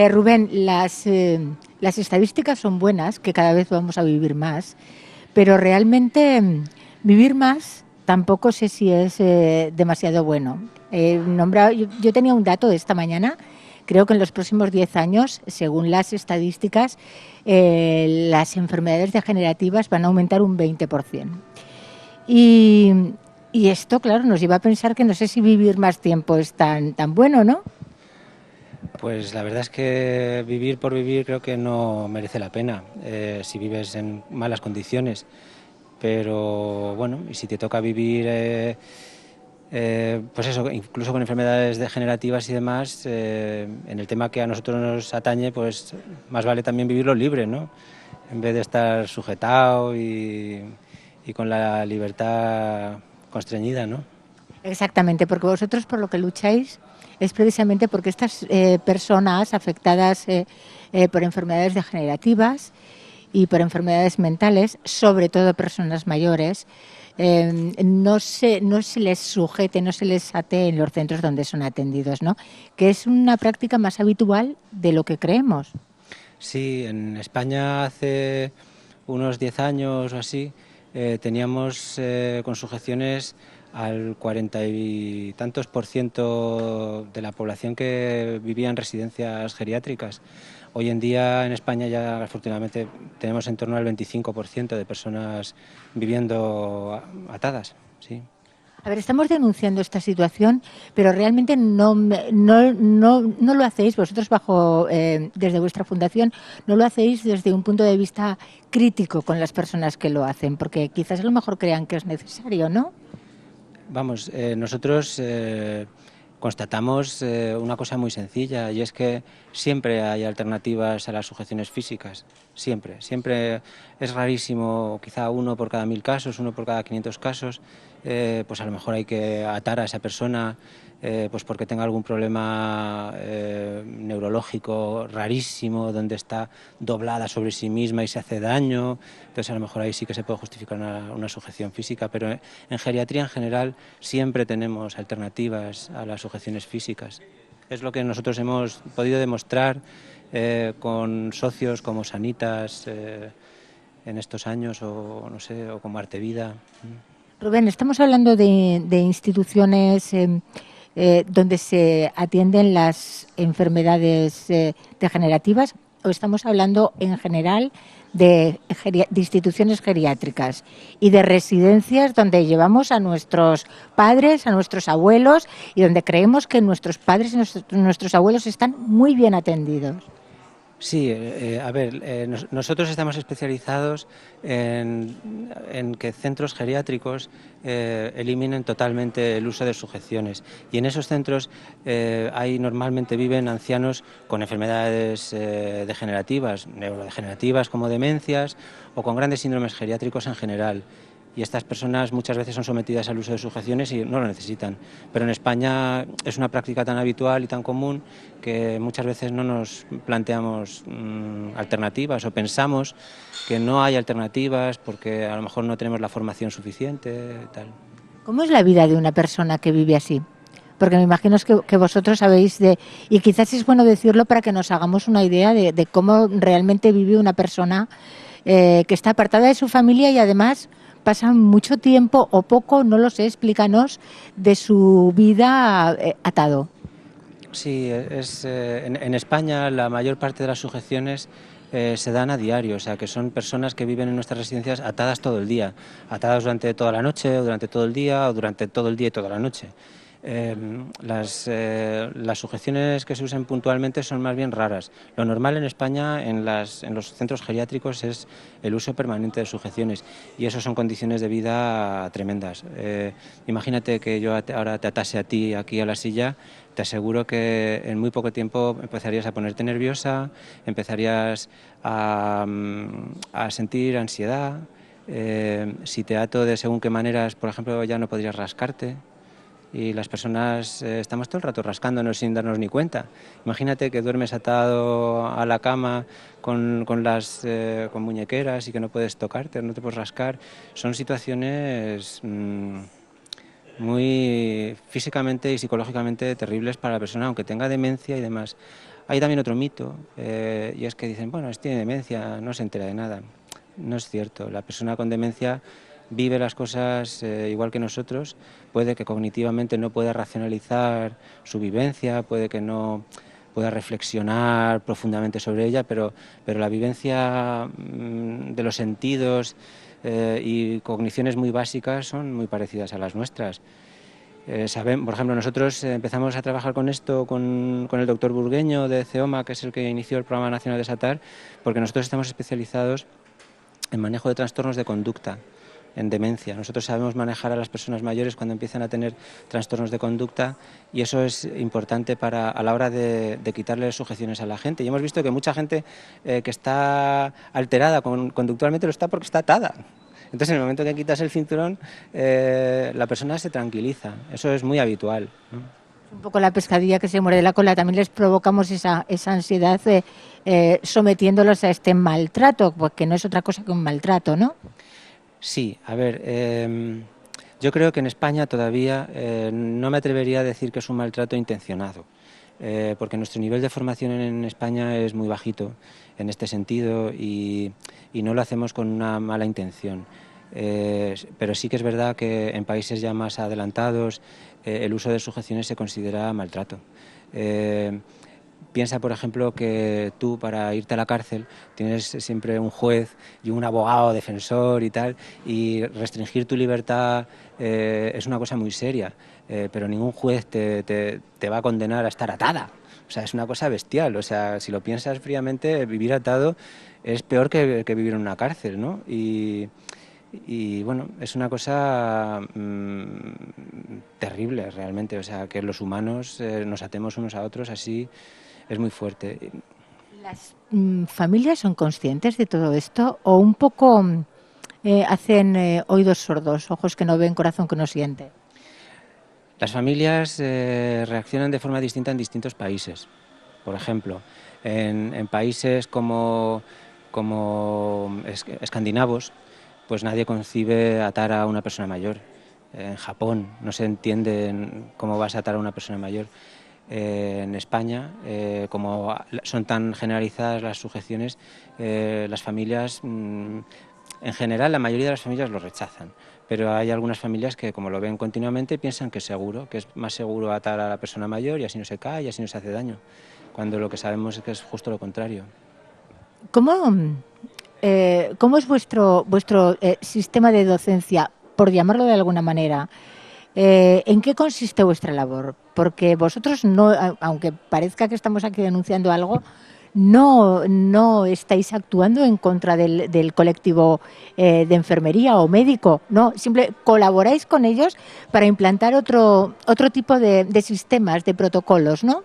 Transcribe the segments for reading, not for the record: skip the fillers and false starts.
Rubén, las estadísticas son buenas, que cada vez vamos a vivir más, pero realmente vivir más tampoco sé si es demasiado bueno. Yo tenía un dato de esta mañana. Creo que en los próximos 10 años, según las estadísticas, las enfermedades degenerativas van a aumentar un 20%. Y, y esto, claro, nos lleva a pensar que no sé si vivir más tiempo es tan bueno, ¿no? Pues la verdad es que vivir por vivir creo que no merece la pena si vives en malas condiciones. Pero bueno, y si te toca vivir, pues eso, incluso con enfermedades degenerativas y demás, en el tema que a nosotros nos atañe, pues más vale también vivirlo libre, ¿no? En vez de estar sujetado y con la libertad constreñida, ¿no? Exactamente, porque vosotros por lo que lucháis es precisamente porque estas personas afectadas por enfermedades degenerativas y por enfermedades mentales, sobre todo personas mayores, no se les sujete, no se les ate en los centros donde son atendidos, ¿no? Que es una práctica más habitual de lo que creemos. Sí, en España hace unos 10 años o así teníamos con sujeciones al 40 y tantos por ciento de la población que vivía en residencias geriátricas. Hoy en día en España ya afortunadamente tenemos en torno al 25% de personas viviendo atadas. Sí. A ver, estamos denunciando esta situación, pero realmente no lo hacéis vosotros desde vuestra fundación, no lo hacéis desde un punto de vista crítico con las personas que lo hacen, porque quizás a lo mejor crean que es necesario, ¿no? Vamos, nosotros constatamos una cosa muy sencilla y es que siempre hay alternativas a las sujeciones físicas, siempre, siempre es rarísimo, quizá uno por cada 1000 casos, uno por cada 500 casos, pues a lo mejor hay que atar a esa persona pues porque tenga algún problema neurológico rarísimo, donde está doblada sobre sí misma y se hace daño, entonces a lo mejor ahí sí que se puede justificar una sujeción física, pero en geriatría en general siempre tenemos alternativas a las sujeciones físicas. Es lo que nosotros hemos podido demostrar con socios como Sanitas en estos años, o no sé, o como Artevida. Rubén, estamos hablando de instituciones donde se atienden las enfermedades degenerativas o estamos hablando en general de instituciones geriátricas y de residencias donde llevamos a nuestros padres, a nuestros abuelos y donde creemos que nuestros padres y nuestros abuelos están muy bien atendidos. Sí, a ver, nosotros estamos especializados en que centros geriátricos eliminen totalmente el uso de sujeciones y en esos centros ahí normalmente viven ancianos con enfermedades degenerativas, neurodegenerativas como demencias o con grandes síndromes geriátricos en general. Y estas personas muchas veces son sometidas al uso de sujeciones y no lo necesitan. Pero en España es una práctica tan habitual y tan común que muchas veces no nos planteamos alternativas o pensamos que no hay alternativas porque a lo mejor no tenemos la formación suficiente y tal. ¿Cómo es la vida de una persona que vive así? Porque me imagino que vosotros sabéis y quizás es bueno decirlo para que nos hagamos una idea de cómo realmente vive una persona que está apartada de su familia y además pasa mucho tiempo o poco, no lo sé, explícanos, de su vida atado. Sí, en España la mayor parte de las sujeciones se dan a diario, o sea que son personas que viven en nuestras residencias atadas todo el día, atadas durante toda la noche o durante todo el día o durante todo el día y toda la noche. Las sujeciones que se usan puntualmente son más bien raras. Lo normal en España en los centros geriátricos es el uso permanente de sujeciones y eso son condiciones de vida tremendas. Imagínate que yo ahora te atase a ti aquí a la silla, te aseguro que en muy poco tiempo empezarías a ponerte nerviosa, empezarías a sentir ansiedad. Si te ato de según qué maneras, por ejemplo, ya no podrías rascarte y las personas estamos todo el rato rascándonos sin darnos ni cuenta. Imagínate que duermes atado a la cama con muñequeras y que no puedes tocarte, no te puedes rascar. Son situaciones muy físicamente y psicológicamente terribles para la persona, aunque tenga demencia y demás. Hay también otro mito, y es que dicen, bueno, tiene demencia, no se entera de nada. No es cierto, la persona con demencia vive las cosas igual que nosotros, puede que cognitivamente no pueda racionalizar su vivencia, puede que no pueda reflexionar profundamente sobre ella, pero la vivencia de los sentidos y cogniciones muy básicas son muy parecidas a las nuestras. Por ejemplo, nosotros empezamos a trabajar con esto con el doctor Burgueño de CEOMA, que es el que inició el Programa Nacional de SATAR, porque nosotros estamos especializados en manejo de trastornos de conducta, en demencia. Nosotros sabemos manejar a las personas mayores cuando empiezan a tener trastornos de conducta, y eso es importante a la hora de quitarle sujeciones a la gente. Y hemos visto que mucha gente que está alterada conductualmente lo está porque está atada. Entonces, en el momento que quitas el cinturón, la persona se tranquiliza. Eso es muy habitual, ¿no? Un poco la pescadilla que se muerde la cola. También les provocamos esa ansiedad sometiéndolos a este maltrato, porque no es otra cosa que un maltrato, ¿no? Sí, a ver, yo creo que en España todavía no me atrevería a decir que es un maltrato intencionado, porque nuestro nivel de formación en España es muy bajito en este sentido y no lo hacemos con una mala intención. Pero sí que es verdad que en países ya más adelantados el uso de sujeciones se considera maltrato. Piensa, por ejemplo, que tú para irte a la cárcel tienes siempre un juez y un abogado defensor y tal, y restringir tu libertad es una cosa muy seria, pero ningún juez te va a condenar a estar atada. O sea, es una cosa bestial. O sea, si lo piensas fríamente, vivir atado es peor que vivir en una cárcel, ¿no? Y bueno, es una cosa terrible realmente. O sea, que los humanos nos atemos unos a otros así es muy fuerte. ¿Las familias son conscientes de todo esto o un poco hacen oídos sordos, ojos que no ven, corazón que no siente? Las familias reaccionan de forma distinta en distintos países. Por ejemplo, en países como escandinavos, pues nadie concibe atar a una persona mayor. En Japón no se entiende cómo vas a atar a una persona mayor. En España, como son tan generalizadas las sujeciones, las familias, en general, la mayoría de las familias lo rechazan. Pero hay algunas familias que, como lo ven continuamente, piensan que es seguro, que es más seguro atar a la persona mayor y así no se cae y así no se hace daño, cuando lo que sabemos es que es justo lo contrario. ¿Cómo es vuestro sistema de docencia, por llamarlo de alguna manera? ¿En qué consiste vuestra labor? Porque vosotros, no, aunque parezca que estamos aquí denunciando algo, no estáis actuando en contra del colectivo de enfermería o médico, no, simplemente colaboráis con ellos para implantar otro tipo de sistemas, de protocolos, ¿no?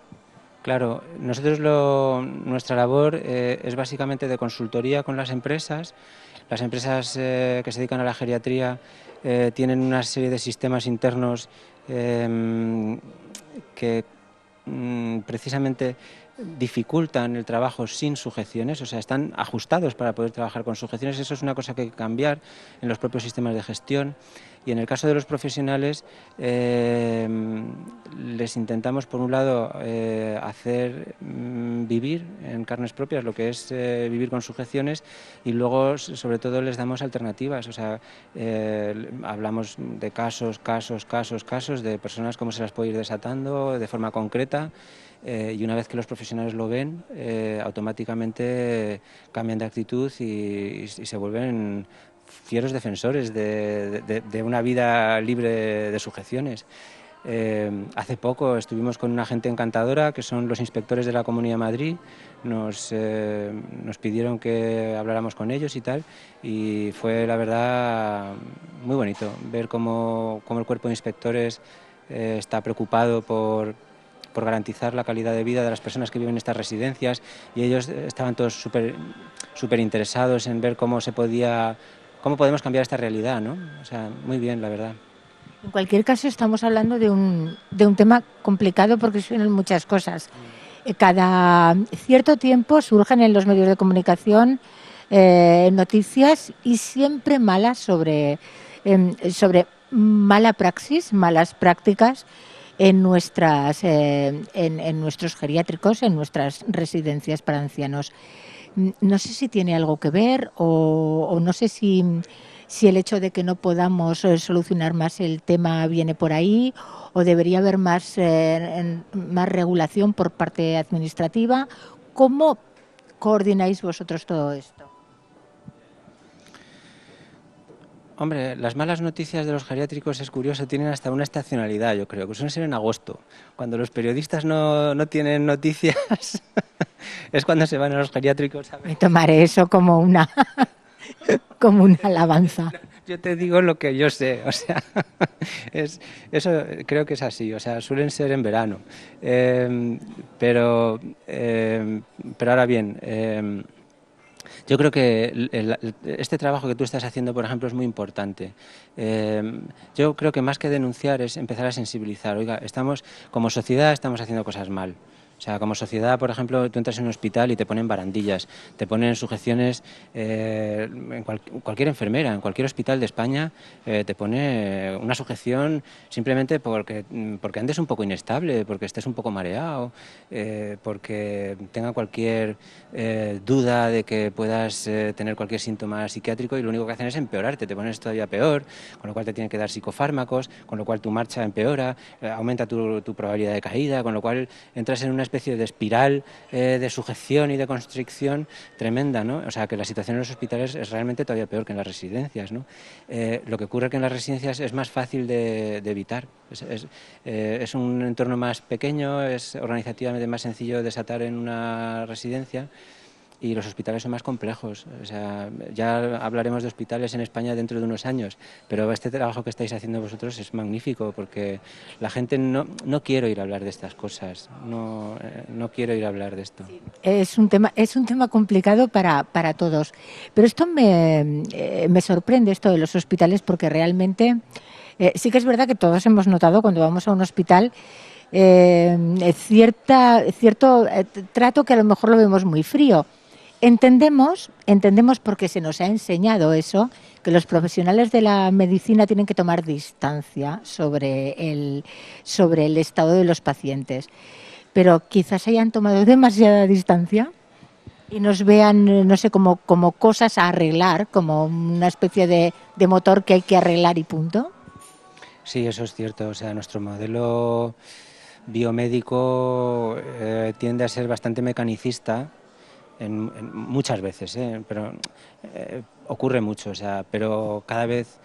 Claro, nuestra labor es básicamente de consultoría con las empresas. Las empresas que se dedican a la geriatría tienen una serie de sistemas internos que precisamente dificultan el trabajo sin sujeciones, o sea, están ajustados para poder trabajar con sujeciones. Eso es una cosa que hay que cambiar en los propios sistemas de gestión. Y en el caso de los profesionales, les intentamos, por un lado, hacer vivir en carnes propias lo que es vivir con sujeciones, y luego, sobre todo, les damos alternativas. O sea, hablamos de casos de personas, cómo se las puede ir desatando de forma concreta. Y una vez que los profesionales lo ven, automáticamente cambian de actitud y se vuelven fieros defensores de una vida libre de sujeciones. Hace poco estuvimos con una gente encantadora, que son los inspectores de la Comunidad de Madrid. Nos pidieron que habláramos con ellos y tal, y fue, la verdad, muy bonito ver cómo el cuerpo de inspectores está preocupado por garantizar la calidad de vida de las personas que viven en estas residencias, y ellos estaban todos súper interesados en ver cómo podemos cambiar esta realidad, ¿no? O sea, muy bien, la verdad. En cualquier caso, estamos hablando de un tema complicado porque suenan muchas cosas. Cada cierto tiempo surgen en los medios de comunicación noticias, y siempre malas, sobre mala praxis, malas prácticas en nuestros geriátricos, en nuestras residencias para ancianos. No sé si tiene algo que ver o no sé si el hecho de que no podamos solucionar más el tema viene por ahí o debería haber más regulación por parte administrativa. ¿Cómo coordináis vosotros todo esto? Hombre, las malas noticias de los geriátricos es curioso, tienen hasta una estacionalidad, yo creo, que suelen ser en agosto. Cuando los periodistas no tienen noticias, es cuando se van a los geriátricos a ver. Me tomaré eso como como una alabanza. Yo te digo lo que yo sé, o sea, eso creo que es así, o sea, suelen ser en verano. Eh, pero, pero ahora bien, yo creo que este trabajo que tú estás haciendo, por ejemplo, es muy importante. Yo creo que más que denunciar es empezar a sensibilizar. Oiga, como sociedad estamos haciendo cosas mal. O sea, como sociedad, por ejemplo, tú entras en un hospital y te ponen barandillas, te ponen sujeciones, cualquier enfermera, en cualquier hospital de España, te pone una sujeción simplemente porque andes un poco inestable, porque estés un poco mareado, porque tenga cualquier duda de que puedas tener cualquier síntoma psiquiátrico, y lo único que hacen es empeorarte, te pones todavía peor, con lo cual te tienen que dar psicofármacos, con lo cual tu marcha empeora, aumenta tu probabilidad de caída, con lo cual entras en una especie de espiral de sujeción y de constricción tremenda, ¿no? O sea, que la situación en los hospitales es realmente todavía peor que en las residencias, ¿no? Lo que ocurre que en las residencias es más fácil de evitar. Es un entorno más pequeño, es organizativamente más sencillo desatar en una residencia, y los hospitales son más complejos. O sea, ya hablaremos de hospitales en España dentro de unos años, pero este trabajo que estáis haciendo vosotros es magnífico, porque la gente no quiere oír hablar de estas cosas, no quiere oír hablar de esto. Sí. Es un tema complicado para todos, pero esto me sorprende, esto de los hospitales, porque realmente sí que es verdad que todos hemos notado cuando vamos a un hospital cierto trato que a lo mejor lo vemos muy frío. Entendemos porque se nos ha enseñado eso, que los profesionales de la medicina tienen que tomar distancia sobre el estado de los pacientes. Pero quizás hayan tomado demasiada distancia y nos vean, no sé, como cosas a arreglar, como una especie de motor que hay que arreglar y punto. Sí, eso es cierto. O sea, nuestro modelo biomédico tiende a ser bastante mecanicista muchas veces, pero ocurre mucho, o sea, pero cada vez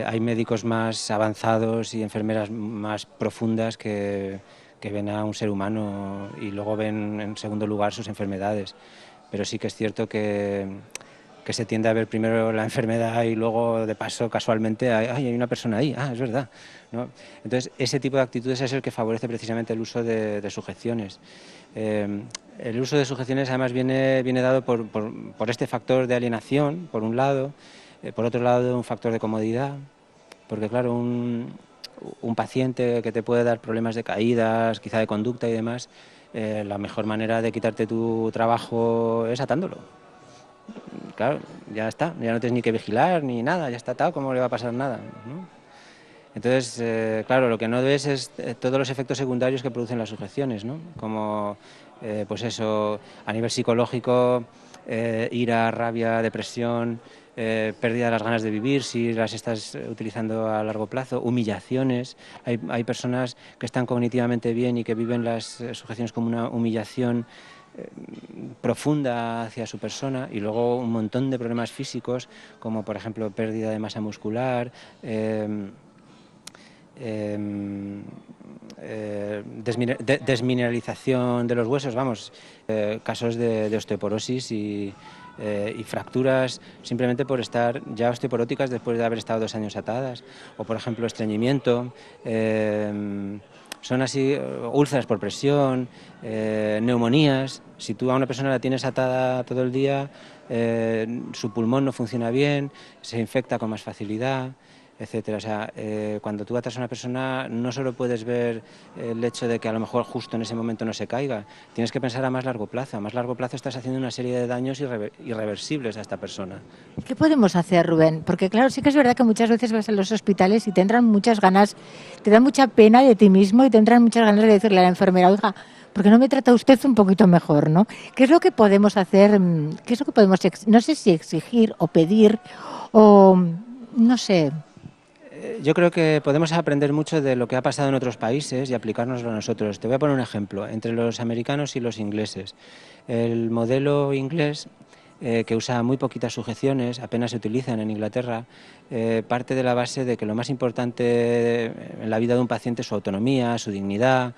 hay médicos más avanzados y enfermeras más profundas que ven a un ser humano y luego ven en segundo lugar sus enfermedades. Pero sí que es cierto que se tiende a ver primero la enfermedad y luego de paso casualmente hay una persona ahí, es verdad, ¿no? Entonces ese tipo de actitudes es el que favorece precisamente el uso de sujeciones. El uso de sujeciones además viene dado por este factor de alienación, por un lado, por otro lado un factor de comodidad, porque claro, un paciente que te puede dar problemas de caídas, quizá de conducta y demás, la mejor manera de quitarte tu trabajo es atándolo. Claro, ya está, ya no tienes ni que vigilar ni nada, ya está atado, ¿cómo le va a pasar nada, ¿no? Entonces, claro, lo que no ves es todos los efectos secundarios que producen las sujeciones, ¿no? Como, pues eso, a nivel psicológico, ira, rabia, depresión, pérdida de las ganas de vivir si las estás utilizando a largo plazo, humillaciones. Hay personas que están cognitivamente bien y que viven las sujeciones como una humillación profunda hacia su persona, y luego un montón de problemas físicos como por ejemplo pérdida de masa muscular, desmineralización de los huesos, vamos, casos de osteoporosis y fracturas simplemente por estar ya osteoporóticas después de haber estado 2 años atadas, o por ejemplo estreñimiento, son así, úlceras por presión, neumonías. Si tú a una persona la tienes atada todo el día, su pulmón no funciona bien, se infecta con más facilidad. etcétera. O sea, cuando tú atas a una persona no solo puedes ver el hecho de que a lo mejor justo en ese momento no se caiga, tienes que pensar a más largo plazo. A más largo plazo estás haciendo una serie de daños irreversibles a esta persona. ¿Qué podemos hacer, Rubén? Porque claro, sí que es verdad que muchas veces vas a los hospitales y tendrán muchas ganas, te da mucha pena de ti mismo y tendrán muchas ganas de decirle a la enfermera, oiga, ¿por qué no me trata usted un poquito mejor, no? ¿Qué es lo que podemos hacer? ¿Qué es lo que podemos, no sé si exigir o pedir o no sé? Yo creo que podemos aprender mucho de lo que ha pasado en otros países y aplicárnoslo a nosotros. Te voy a poner un ejemplo, entre los americanos y los ingleses. El modelo inglés, que usa muy poquitas sujeciones, apenas se utilizan en Inglaterra, parte de la base de que lo más importante en la vida de un paciente es su autonomía, su dignidad,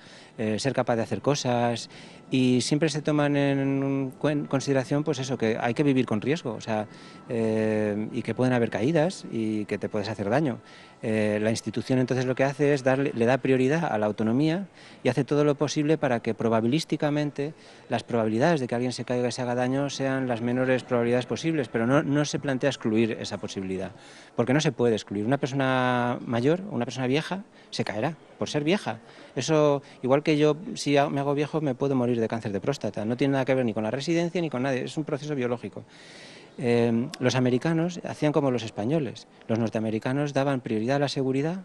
ser capaz de hacer cosas, y siempre se toman en consideración pues eso, que hay que vivir con riesgo, o sea, y que pueden haber caídas y que te puedes hacer daño. La institución entonces lo que hace es le da prioridad a la autonomía y hace todo lo posible para que probabilísticamente las probabilidades de que alguien se caiga y se haga daño sean las menores probabilidades posibles, pero no se plantea excluir esa posibilidad, porque no se puede excluir. Una persona mayor, una persona vieja, se caerá por ser vieja. Eso, igual que yo, si me hago viejo, me puedo morir de cáncer de próstata. No tiene nada que ver ni con la residencia ni con nadie, es un proceso biológico. Los americanos hacían como los españoles. Los norteamericanos daban prioridad a la seguridad.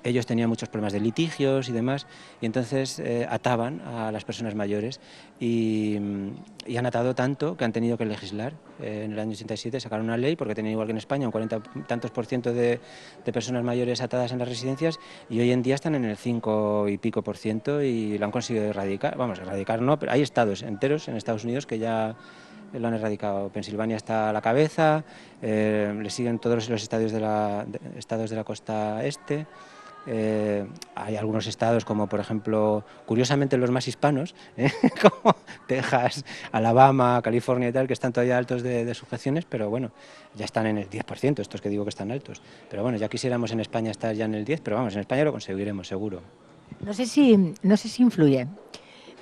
Ellos tenían muchos problemas de litigios y demás, y entonces ataban a las personas mayores y han atado tanto que han tenido que legislar. En el año 87 sacaron una ley, porque tenían igual que en España un 40 y tantos % de personas mayores atadas en las residencias, y hoy en día están en el 5 y pico % y lo han conseguido erradicar. Vamos, erradicar no, pero hay estados enteros en Estados Unidos que ya lo han erradicado. Pensilvania está a la cabeza, le siguen todos los estados de la costa este. Hay algunos estados como, por ejemplo, curiosamente los más hispanos, como Texas, Alabama, California y tal, que están todavía altos de sujeciones, pero bueno, ya están en el 10%, estos que digo que están altos. Pero bueno, ya quisiéramos en España estar ya en el 10%, pero vamos, en España lo conseguiremos, seguro. No sé si influye,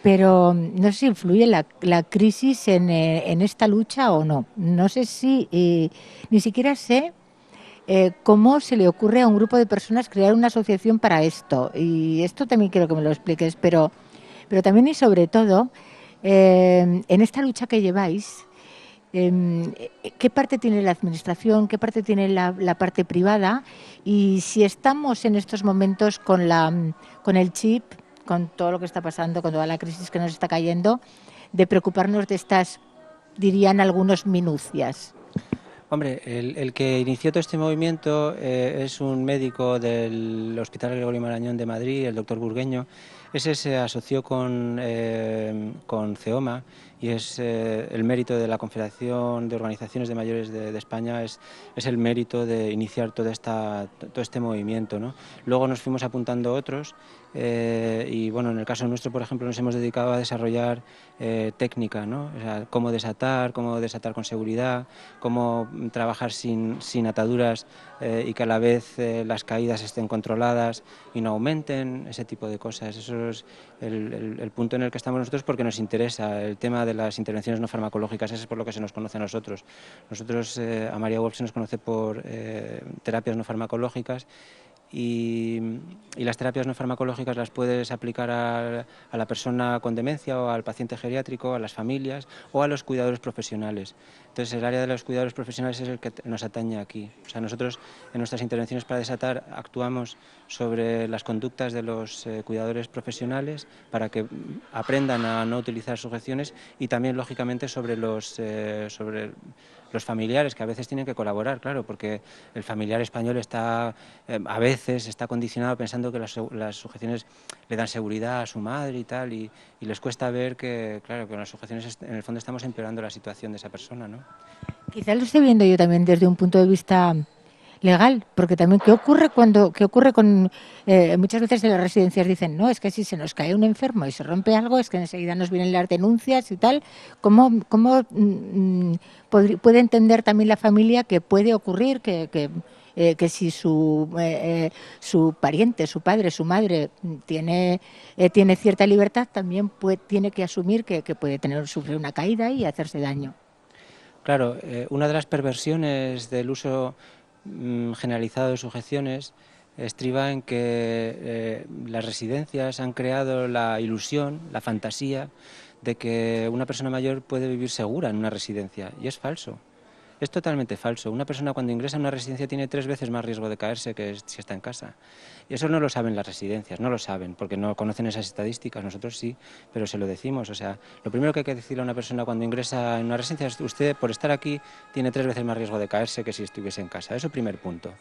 pero no sé si influye la crisis en esta lucha o no. No sé si, ni siquiera sé cómo se le ocurre a un grupo de personas crear una asociación para esto. Y esto también quiero que me lo expliques, pero también y sobre todo, en esta lucha que lleváis, ¿qué parte tiene la administración, qué parte tiene la parte privada? Y si estamos en estos momentos con el chip, con todo lo que está pasando, con toda la crisis que nos está cayendo, de preocuparnos de estas, dirían algunos, minucias. Hombre, el que inició todo este movimiento es un médico del Hospital Gregorio Marañón de Madrid, el doctor Burgueño. Ese se asoció con CEOMA, y es el mérito de la Confederación de Organizaciones de Mayores de España, es el mérito de iniciar todo este movimiento, ¿no? Luego nos fuimos apuntando otros, y bueno, en el caso nuestro, por ejemplo, nos hemos dedicado a desarrollar técnica, ¿no? O sea, cómo desatar con seguridad, cómo trabajar sin ataduras, y que a la vez las caídas estén controladas y no aumenten, ese tipo de cosas. Eso es el punto en el que estamos nosotros, porque nos interesa el tema de las intervenciones no farmacológicas. Eso es por lo que se nos conoce a nosotros. Nosotros, a María Wolf se nos conoce por terapias no farmacológicas, y las terapias no farmacológicas las puedes aplicar a la persona con demencia o al paciente geriátrico, a las familias o a los cuidadores profesionales. Entonces, el área de los cuidadores profesionales es el que nos atañe aquí. O sea, nosotros en nuestras intervenciones para desatar actuamos sobre las conductas de los cuidadores profesionales para que aprendan a no utilizar sujeciones, y también, lógicamente, sobre los familiares, que a veces tienen que colaborar, claro, porque el familiar español está a veces está condicionado pensando que las sujeciones le dan seguridad a su madre y tal, y les cuesta ver que, claro, que con las sujeciones en el fondo estamos empeorando la situación de esa persona, ¿no? Quizás lo estoy viendo yo también desde un punto de vista legal, porque también qué ocurre con muchas veces en las residencias dicen, no, es que si se nos cae un enfermo y se rompe algo, es que enseguida nos vienen las denuncias y tal. ¿Cómo puede entender también la familia que puede ocurrir que si su pariente, su padre, su madre tiene cierta libertad, también tiene que asumir que puede sufrir una caída y hacerse daño? Claro, una de las perversiones del uso generalizado de sujeciones estriba en que las residencias han creado la ilusión, la fantasía de que una persona mayor puede vivir segura en una residencia, y es falso. Es totalmente falso. Una persona cuando ingresa a una residencia tiene 3 veces más riesgo de caerse que si está en casa. Y eso no lo saben las residencias, no lo saben, porque no conocen esas estadísticas. Nosotros sí, pero se lo decimos. O sea, lo primero que hay que decirle a una persona cuando ingresa en una residencia es: usted, por estar aquí, tiene 3 veces más riesgo de caerse que si estuviese en casa. Eso, primer punto.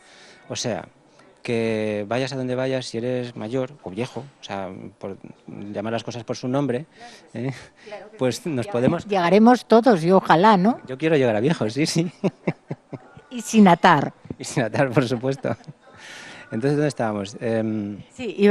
O sea, que vayas a donde vayas, si eres mayor o viejo, o sea, por llamar las cosas por su nombre, pues nos podemos... Llegaremos todos y ojalá, ¿no? Yo quiero llegar a viejo, sí, sí. Y sin atar. Y sin atar, por supuesto. Entonces, ¿dónde estábamos? Sí,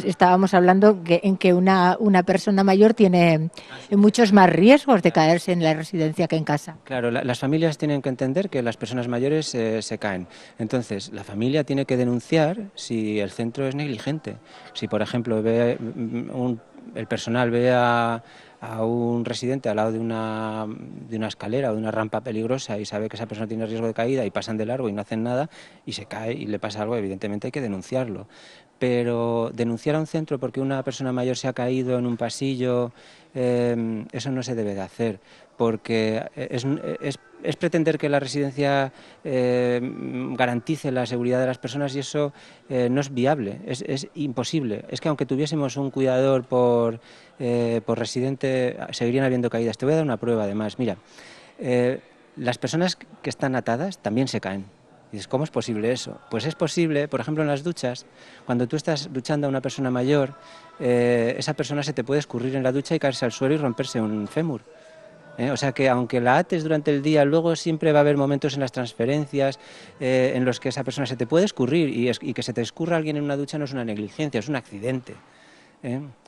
estábamos hablando en que una persona mayor tiene muchos más riesgos de caerse en la residencia que en casa. Claro, las familias tienen que entender que las personas mayores se caen. Entonces, la familia tiene que denunciar si el centro es negligente. Si, por ejemplo, el personal ve a un residente al lado de una escalera o de una rampa peligrosa y sabe que esa persona tiene riesgo de caída y pasan de largo y no hacen nada y se cae y le pasa algo, evidentemente hay que denunciarlo. Pero denunciar a un centro porque una persona mayor se ha caído en un pasillo, eso no se debe de hacer, porque es pretender que la residencia garantice la seguridad de las personas, y eso no es viable, es imposible. Es que aunque tuviésemos un cuidador por residente, seguirían habiendo caídas. Te voy a dar una prueba además. Mira, las personas que están atadas también se caen. Y dices, ¿cómo es posible eso? Pues es posible, por ejemplo, en las duchas, cuando tú estás duchando a una persona mayor, esa persona se te puede escurrir en la ducha y caerse al suelo y romperse un fémur. O sea que aunque la ates durante el día, luego siempre va a haber momentos en las transferencias en los que esa persona se te puede escurrir, y que se te escurra alguien en una ducha no es una negligencia, es un accidente.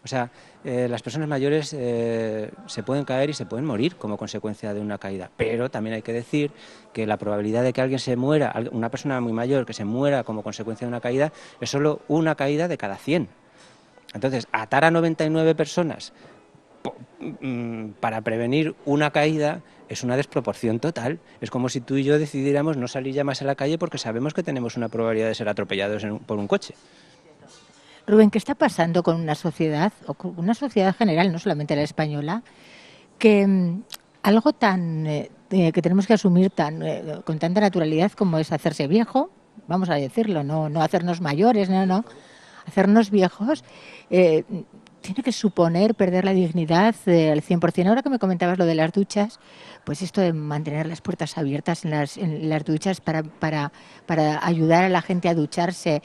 O sea, las personas mayores se pueden caer y se pueden morir como consecuencia de una caída, pero también hay que decir que la probabilidad de que alguien se muera, una persona muy mayor que se muera como consecuencia de una caída, es solo una caída de cada 100. Entonces, atar a 99 personas para prevenir una caída es una desproporción total. Es como si tú y yo decidiéramos no salir ya más a la calle porque sabemos que tenemos una probabilidad de ser atropellados por un coche. Rubén, ¿qué está pasando con una sociedad, o con una sociedad general, no solamente la española, que algo tan que tenemos que asumir con tanta naturalidad como es hacerse viejo, vamos a decirlo, no hacernos mayores, no, hacernos viejos, tiene que suponer perder la dignidad al 100%? Ahora que me comentabas lo de las duchas, pues esto de mantener las puertas abiertas en las duchas para ayudar a la gente a ducharse,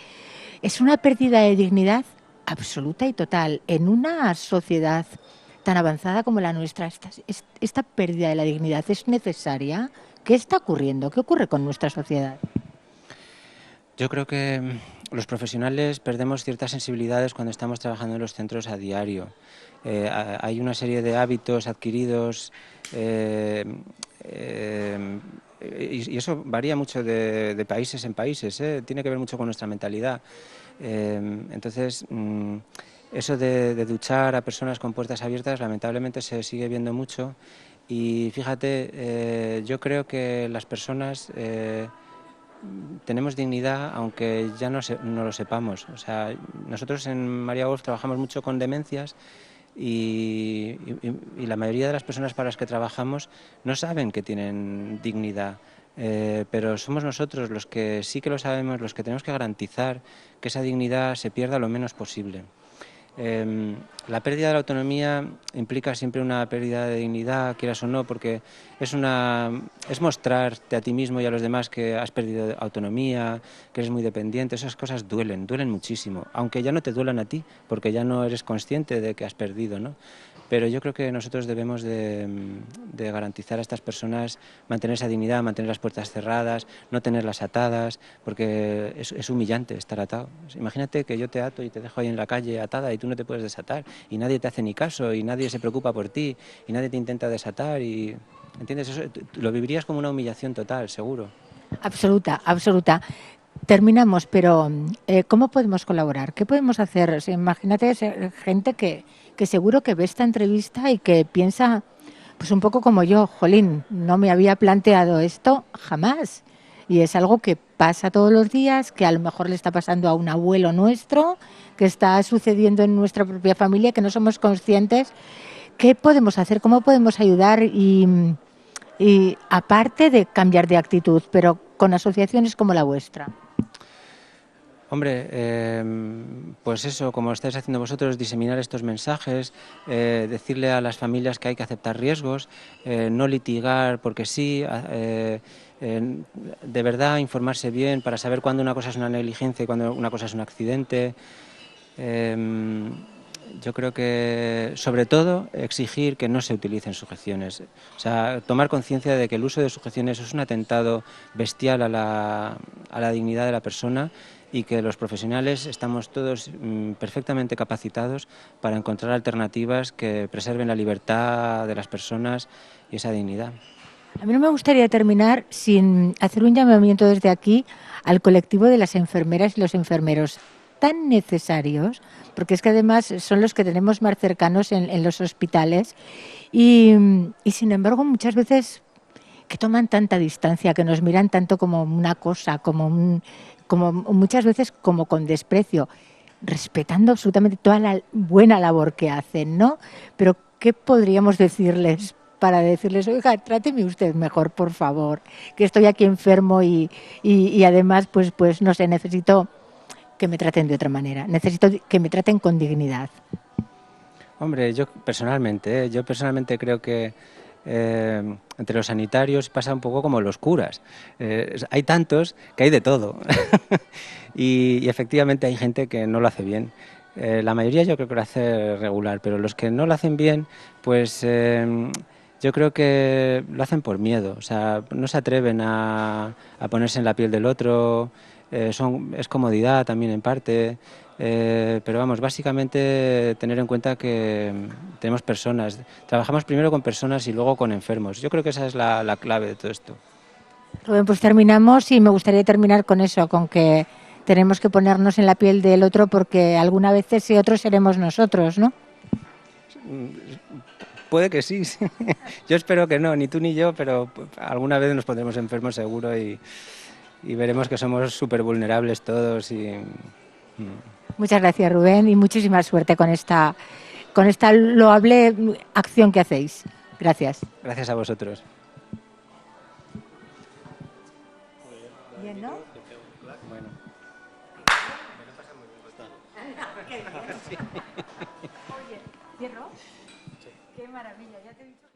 es una pérdida de dignidad absoluta y total. En una sociedad tan avanzada como la nuestra, esta pérdida de la dignidad es necesaria. ¿Qué está ocurriendo? ¿Qué ocurre con nuestra sociedad? Yo creo que los profesionales perdemos ciertas sensibilidades cuando estamos trabajando en los centros a diario. Hay una serie de hábitos adquiridos y eso varía mucho de países en países, tiene que ver mucho con nuestra mentalidad. Entonces, eso de duchar a personas con puertas abiertas, lamentablemente se sigue viendo mucho, y fíjate, yo creo que las personas tenemos dignidad aunque ya no lo sepamos. O sea, nosotros en María Wolf trabajamos mucho con demencias, y la mayoría de las personas para las que trabajamos no saben que tienen dignidad, pero somos nosotros los que sí que lo sabemos, los que tenemos que garantizar que esa dignidad se pierda lo menos posible. La pérdida de la autonomía implica siempre una pérdida de dignidad, quieras o no, porque es mostrarte a ti mismo y a los demás que has perdido autonomía, que eres muy dependiente. Esas cosas duelen muchísimo, aunque ya no te duelan a ti, porque ya no eres consciente de que has perdido, ¿no? Pero yo creo que nosotros debemos de garantizar a estas personas mantener esa dignidad, mantener las puertas cerradas, no tenerlas atadas, porque es humillante estar atado. Imagínate que yo te ato y te dejo ahí en la calle atada y tú no te puedes desatar, y nadie te hace ni caso, y nadie se preocupa por ti, y nadie te intenta desatar, y ¿entiendes? Eso lo vivirías como una humillación total, seguro. Absoluta, absoluta. Terminamos, pero ¿cómo podemos colaborar? ¿Qué podemos hacer? O sea, imagínate gente que seguro que ve esta entrevista y que piensa, pues un poco como yo, jolín, no me había planteado esto jamás. Y es algo que pasa todos los días, que a lo mejor le está pasando a un abuelo nuestro, que está sucediendo en nuestra propia familia, que no somos conscientes. ¿Qué podemos hacer? ¿Cómo podemos ayudar? Y aparte de cambiar de actitud, pero con asociaciones como la vuestra. Hombre, pues eso, como estáis haciendo vosotros, diseminar estos mensajes, decirle a las familias que hay que aceptar riesgos, no litigar porque sí, de verdad informarse bien para saber cuándo una cosa es una negligencia y cuándo una cosa es un accidente. Yo creo que, sobre todo, exigir que no se utilicen sujeciones. O sea, tomar conciencia de que el uso de sujeciones es un atentado bestial a la dignidad de la persona y que los profesionales estamos todos perfectamente capacitados para encontrar alternativas que preserven la libertad de las personas y esa dignidad. A mí no me gustaría terminar sin hacer un llamamiento desde aquí al colectivo de las enfermeras y los enfermeros tan necesarios, porque es que además son los que tenemos más cercanos en los hospitales y sin embargo muchas veces que toman tanta distancia, que nos miran tanto como una cosa, como muchas veces como con desprecio, respetando absolutamente toda la buena labor que hacen, ¿no? Pero ¿qué podríamos decirles para decirles, oiga, tráteme usted mejor, por favor, que estoy aquí enfermo y además, pues no sé, necesito que me traten de otra manera, necesito que me traten con dignidad? Hombre, yo personalmente creo que entre los sanitarios pasa un poco como los curas. Hay tantos que hay de todo. Y efectivamente hay gente que no lo hace bien. La mayoría yo creo que lo hace regular, pero los que no lo hacen bien, pues yo creo que lo hacen por miedo. O sea, no se atreven a ponerse en la piel del otro. Es comodidad también en parte. Pero vamos, básicamente tener en cuenta que tenemos personas. Trabajamos primero con personas y luego con enfermos. Yo creo que esa es la clave de todo esto. Rubén, pues terminamos y me gustaría terminar con eso, con que tenemos que ponernos en la piel del otro porque alguna vez ese otro seremos nosotros, ¿no? Puede que sí, sí. Yo espero que no, ni tú ni yo, pero alguna vez nos pondremos enfermos seguro y veremos que somos súper vulnerables todos. Muchas gracias, Rubén, y muchísima suerte con esta loable acción que hacéis. Gracias. Gracias a vosotros. Bien, ¿no? Bueno. Qué bien. Sí. Oye, ¿cierro? Sí. Qué maravilla, ya te he dicho.